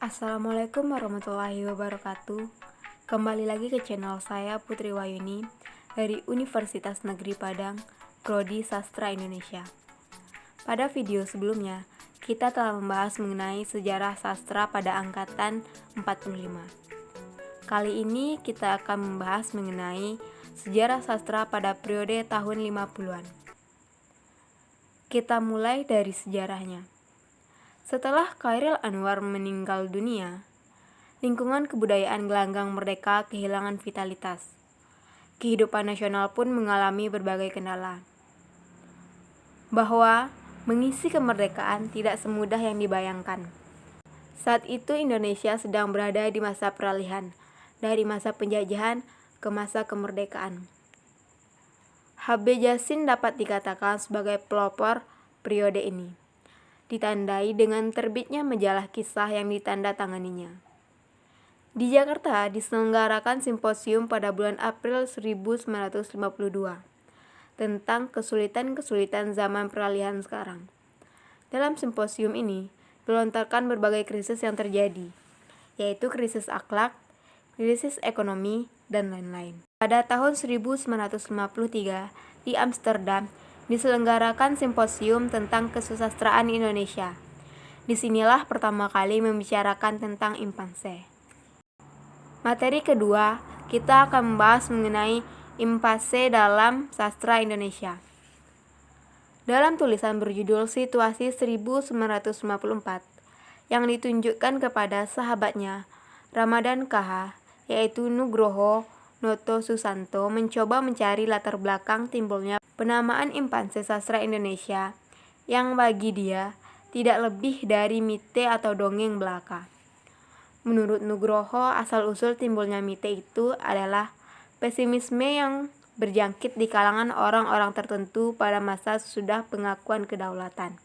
Assalamualaikum warahmatullahi wabarakatuh. Kembali lagi ke channel saya Putri Wayuni dari Universitas Negeri Padang, Prodi Sastra Indonesia. Pada video sebelumnya, kita telah membahas mengenai sejarah sastra pada angkatan 45. Kali ini kita akan membahas mengenai sejarah sastra pada periode tahun 50-an. Kita mulai dari sejarahnya. Setelah Chairil Anwar meninggal dunia, lingkungan kebudayaan gelanggang merdeka kehilangan vitalitas. Kehidupan nasional pun mengalami berbagai kendala. Bahwa mengisi kemerdekaan tidak semudah yang dibayangkan. Saat itu Indonesia sedang berada di masa peralihan, dari masa penjajahan ke masa kemerdekaan. H.B. Jassin dapat dikatakan sebagai pelopor periode ini, ditandai dengan terbitnya majalah kisah yang ditandatanganinya. Di Jakarta diselenggarakan simposium pada bulan April 1952 tentang kesulitan-kesulitan zaman peralihan sekarang. Dalam simposium ini dilontarkan berbagai krisis yang terjadi, yaitu krisis akhlak, krisis ekonomi, dan lain-lain. Pada tahun 1953 di Amsterdam diselenggarakan simposium tentang kesusastraan Indonesia. Disinilah pertama kali membicarakan tentang impanse. Materi kedua, kita akan membahas mengenai impanse dalam sastra Indonesia. Dalam tulisan berjudul Situasi 1954 yang ditunjukkan kepada sahabatnya Ramadan KH, yaitu Nugroho Noto Susanto, mencoba mencari latar belakang timbulnya penamaan impanse sastra Indonesia yang bagi dia tidak lebih dari mite atau dongeng belaka. Menurut Nugroho, asal-usul timbulnya mite itu adalah pesimisme yang berjangkit di kalangan orang-orang tertentu pada masa sesudah pengakuan kedaulatan.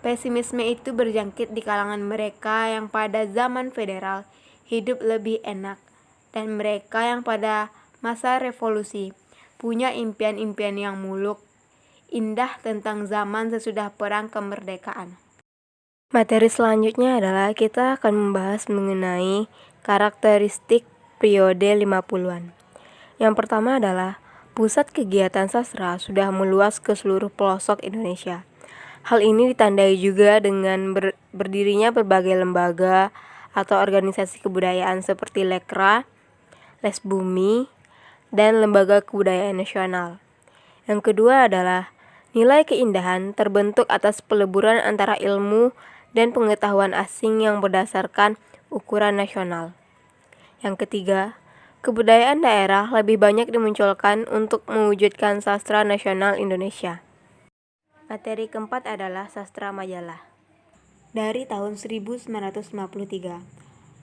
Pesimisme itu berjangkit di kalangan mereka yang pada zaman federal hidup lebih enak, dan mereka yang pada masa revolusi punya impian-impian yang muluk, indah tentang zaman sesudah perang kemerdekaan. Materi selanjutnya adalah kita akan membahas mengenai karakteristik periode 50-an. Yang pertama adalah pusat kegiatan sastra sudah meluas ke seluruh pelosok Indonesia. Hal ini ditandai juga dengan berdirinya berbagai lembaga atau organisasi kebudayaan seperti Lekra, Les Bumi, dan Lembaga Kebudayaan Nasional. Yang kedua adalah nilai keindahan terbentuk atas peleburan antara ilmu dan pengetahuan asing yang berdasarkan ukuran nasional. Yang ketiga, kebudayaan daerah lebih banyak dimunculkan untuk mewujudkan sastra nasional Indonesia. Materi keempat adalah sastra majalah. Dari tahun 1953,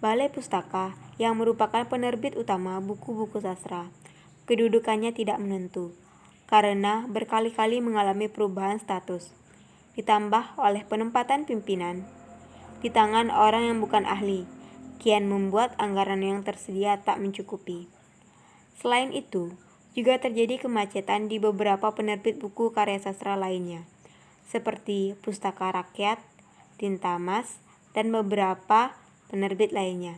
Balai Pustaka yang merupakan penerbit utama buku-buku sastra, kedudukannya tidak menentu, karena berkali-kali mengalami perubahan status, ditambah oleh penempatan pimpinan di tangan orang yang bukan ahli, kian membuat anggaran yang tersedia tak mencukupi. Selain itu, juga terjadi kemacetan di beberapa penerbit buku karya sastra lainnya, seperti Pustaka Rakyat, Tinta Emas, dan beberapa penerbit lainnya.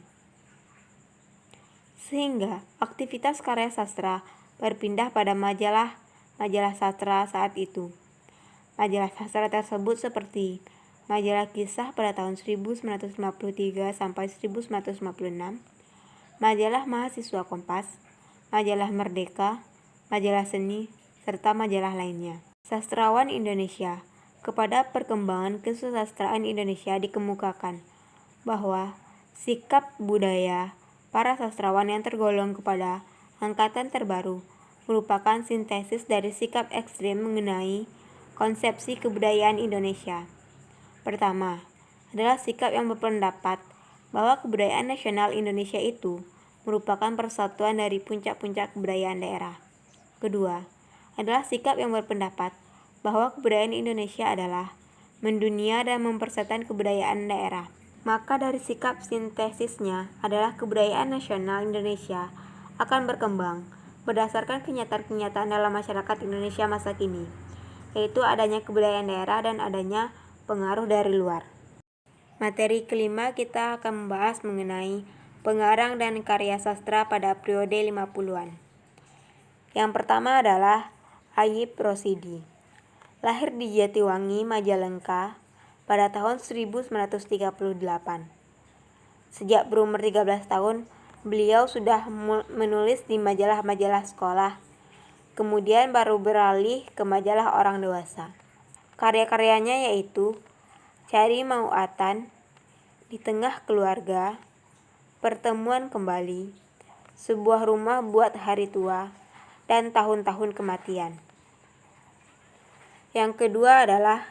Sehingga aktivitas karya sastra berpindah pada majalah sastra saat itu. Majalah sastra tersebut seperti Majalah Kisah pada tahun 1953 sampai 1956, Majalah Mahasiswa Kompas, Majalah Merdeka, Majalah Seni, serta majalah lainnya. Sastrawan Indonesia. Kepada perkembangan kesusastraan Indonesia dikemukakan bahwa sikap budaya para sastrawan yang tergolong kepada angkatan terbaru merupakan sintesis dari sikap ekstrim mengenai konsepsi kebudayaan Indonesia. Pertama, adalah sikap yang berpendapat bahwa kebudayaan nasional Indonesia itu merupakan persatuan dari puncak-puncak kebudayaan daerah. Kedua, adalah sikap yang berpendapat bahwa kebudayaan Indonesia adalah mendunia dan mempersatukan kebudayaan daerah. Maka dari sikap sintesisnya adalah kebudayaan nasional Indonesia akan berkembang berdasarkan kenyataan-kenyataan dalam masyarakat Indonesia masa kini, yaitu adanya kebudayaan daerah dan adanya pengaruh dari luar. Materi kelima kita akan membahas mengenai pengarang dan karya sastra pada periode 50-an. Yang pertama adalah Ayib Rosidi. Lahir di Jatiwangi, Majalengka pada tahun 1938. Sejak berumur 13 tahun, beliau sudah menulis di majalah-majalah sekolah. Kemudian baru beralih ke majalah orang dewasa. Karya-karyanya yaitu Cari Mauatan, Di Tengah Keluarga, Pertemuan Kembali, Sebuah Rumah Buat Hari Tua, dan Tahun-Tahun Kematian. Yang kedua adalah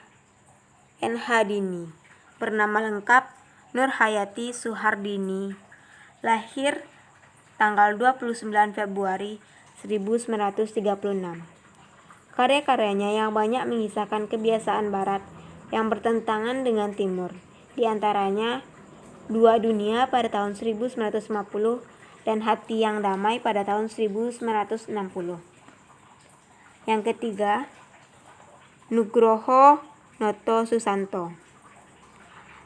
N.H. Dini. Bernama lengkap Nur Hayati Suhardini. Lahir tanggal 29 Februari 1936. Karya-karyanya yang banyak mengisahkan kebiasaan Barat yang bertentangan dengan Timur. Di antaranya Dua Dunia pada tahun 1950 dan Hati yang Damai pada tahun 1960. Yang ketiga, Nugroho Noto Susanto.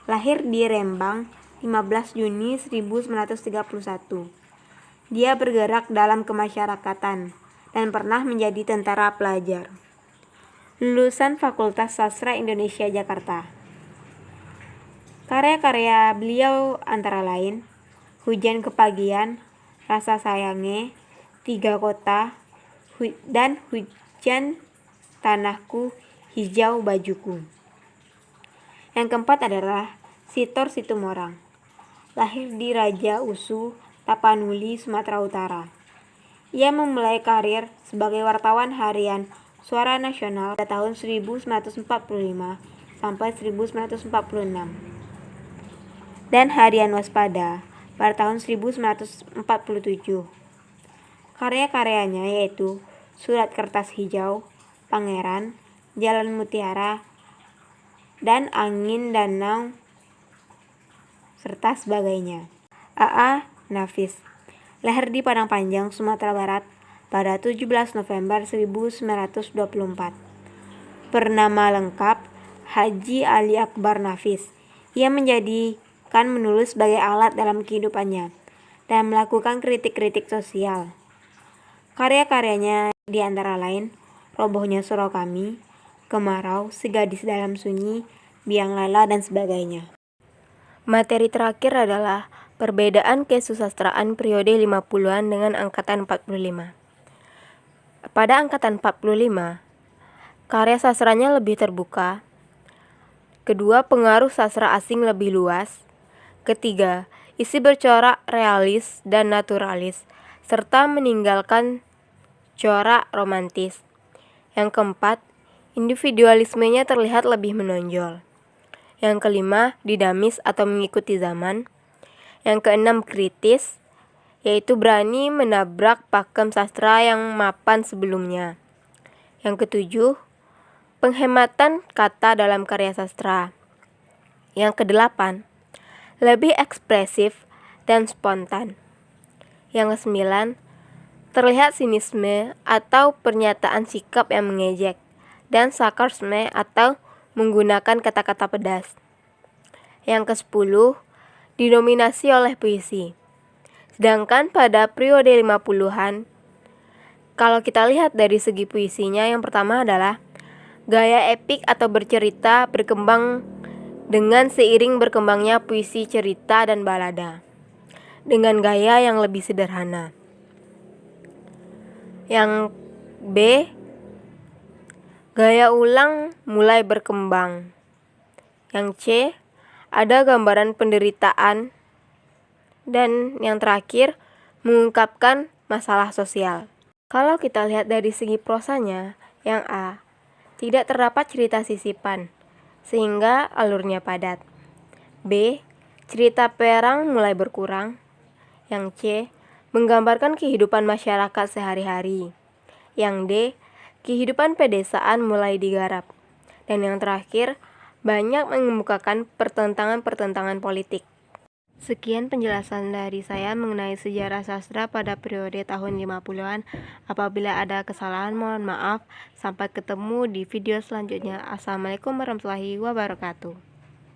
Lahir di Rembang 15 Juni 1931. Dia bergerak dalam kemasyarakatan dan pernah menjadi tentara pelajar. Lulusan Fakultas Sastra Indonesia Jakarta. Karya-karya beliau antara lain Hujan Kepagian, Rasa Sayange, Tiga Kota, dan Hujan Tanahku, Hijau Bajuku. Yang keempat adalah Sitor Situmorang. Lahir di Raja Usu, Tapanuli, Sumatera Utara. Ia memulai karir sebagai wartawan harian Suara Nasional pada tahun 1945 sampai 1946 dan Harian Waspada pada tahun 1947. Karya-karyanya yaitu Surat Kertas Hijau, Pangeran, Jalan Mutiara, dan Angin Danau, serta sebagainya. A.A. Nafis. Lahir di Padang Panjang, Sumatera Barat pada 17 November 1924. Bernama lengkap Haji Ali Akbar Nafis. Ia menjadikan menulis sebagai alat dalam kehidupannya dan melakukan kritik-kritik sosial. Karya-karyanya di antara lain Robohnya Surau Kami, Kemarau, Si Gadis Dalam Sunyi, Biang Lala, dan sebagainya. Materi terakhir adalah perbedaan kesusastraan periode 50-an dengan angkatan 45. Pada angkatan 45, karya sastranya lebih terbuka. Kedua, pengaruh sastra asing lebih luas. Ketiga, isi bercorak realis dan naturalis, serta meninggalkan corak romantis. Yang keempat, individualismenya terlihat lebih menonjol. Yang kelima, dinamis atau mengikuti zaman. Yang keenam, kritis, yaitu berani menabrak pakem sastra yang mapan sebelumnya. Yang ketujuh, penghematan kata dalam karya sastra. Yang kedelapan, lebih ekspresif dan spontan. Yang kesembilan, terlihat sinisme atau pernyataan sikap yang mengejek, dan sarkasme atau menggunakan kata-kata pedas. Yang ke-10, didominasi oleh puisi. Sedangkan pada periode 50-an, kalau kita lihat dari segi puisinya, yang pertama adalah gaya epik atau bercerita berkembang dengan seiring berkembangnya puisi cerita dan balada, dengan gaya yang lebih sederhana. Yang B, gaya ulang mulai berkembang. Yang C, ada gambaran penderitaan. Dan yang terakhir, mengungkapkan masalah sosial. Kalau kita lihat dari segi prosanya, yang A, tidak terdapat cerita sisipan, sehingga alurnya padat. B, cerita perang mulai berkurang. Yang C, menggambarkan kehidupan masyarakat sehari-hari. Yang D, kehidupan pedesaan mulai digarap. Dan yang terakhir, banyak mengemukakan pertentangan-pertentangan politik. Sekian penjelasan dari saya mengenai sejarah sastra pada periode tahun 50-an. Apabila ada kesalahan, mohon maaf. Sampai ketemu di video selanjutnya. Assalamualaikum warahmatullahi wabarakatuh.